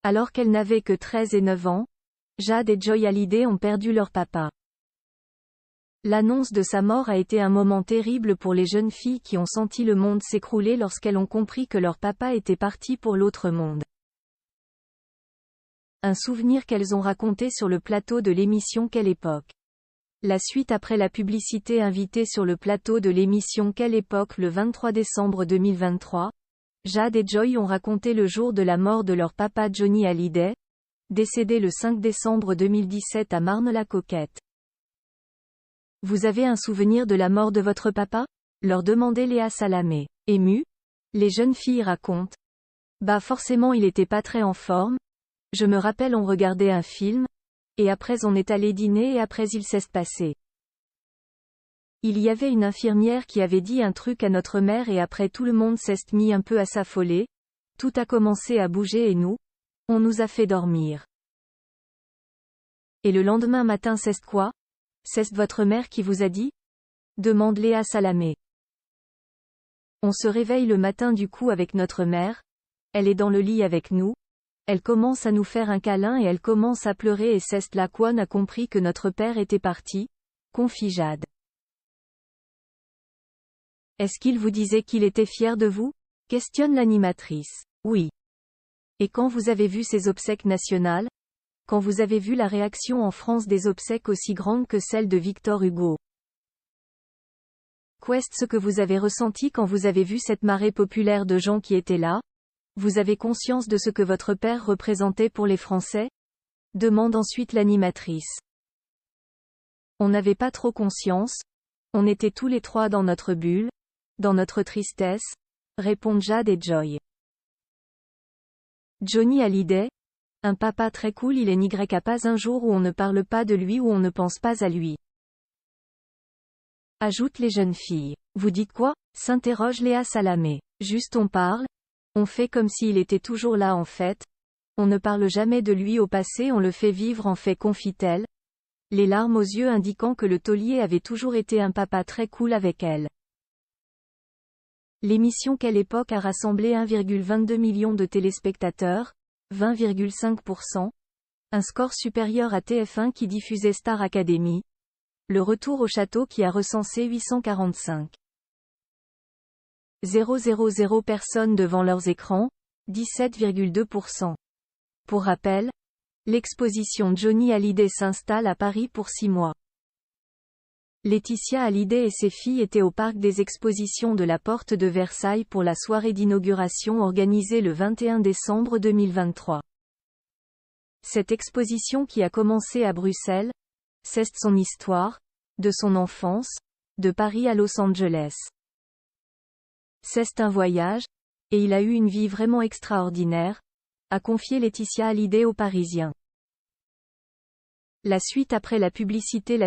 Alors qu'elles n'avaient que 13 et 9 ans, Jade et Joy Hallyday ont perdu leur papa. L'annonce de sa mort a été un moment terrible pour les jeunes filles qui ont senti le monde s'écrouler lorsqu'elles ont compris que leur papa était parti pour l'autre monde. Un souvenir qu'elles ont raconté sur le plateau de l'émission Quelle époque. La suite après la publicité invitée sur le plateau de l'émission Quelle époque le 23 décembre 2023, Jade et Joy ont raconté le jour de la mort de leur papa Johnny Hallyday, décédé le 5 décembre 2017 à Marne-la-Coquette. Vous avez un souvenir de la mort de votre papa? Leur demandait Léa Salamé. Émue, les jeunes filles racontent. Bah forcément il était pas très en forme. Je me rappelle on regardait un film, et après on est allé dîner et après il s'est passé. Il y avait une infirmière qui avait dit un truc à notre mère et après tout le monde s'est mis un peu à s'affoler, tout a commencé à bouger et nous, on nous a fait dormir. Et le lendemain matin c'est quoi? C'est votre mère qui vous a dit? Demande Léa Salamé. On se réveille le matin du coup avec notre mère, elle est dans le lit avec nous, elle commence à nous faire un câlin et elle commence à pleurer et c'est là qu'on a compris que notre père était parti, confie Jade. Est-ce qu'il vous disait qu'il était fier de vous? Questionne l'animatrice. Oui. Et quand vous avez vu ces obsèques nationales? Quand vous avez vu la réaction en France des obsèques aussi grandes que celle de Victor Hugo? Qu'est ce que vous avez ressenti quand vous avez vu cette marée populaire de gens qui étaient là? Vous avez conscience de ce que votre père représentait pour les Français? Demande ensuite l'animatrice. On n'avait pas trop conscience, on était tous les trois dans notre bulle, dans notre tristesse, répondent Jade et Joy. Johnny Hallyday, un papa très cool, il est n'y a pas un jour où on ne parle pas de lui ou on ne pense pas à lui. Ajoutent les jeunes filles. Vous dites quoi? S'interroge Léa Salamé. Juste on parle, on fait comme s'il était toujours là en fait, on ne parle jamais de lui au passé, on le fait vivre en fait, confie-t-elle, les larmes aux yeux indiquant que le taulier avait toujours été un papa très cool avec elle. L'émission Quelle époque a rassemblé 1,22 million de téléspectateurs, 20,5%, un score supérieur à TF1 qui diffusait Star Academy, le retour au château qui a recensé 845 000 personnes devant leurs écrans, 17,2%. Pour rappel, l'exposition Johnny Hallyday s'installe à Paris pour 6 mois. Laetitia Hallyday et ses filles étaient au parc des expositions de la Porte de Versailles pour la soirée d'inauguration organisée le 21 décembre 2023. Cette exposition qui a commencé à Bruxelles, c'est son histoire, de son enfance, de Paris à Los Angeles. C'est un voyage, et il a eu une vie vraiment extraordinaire, a confié Laetitia Hallyday aux Parisiens. La suite après la publicité.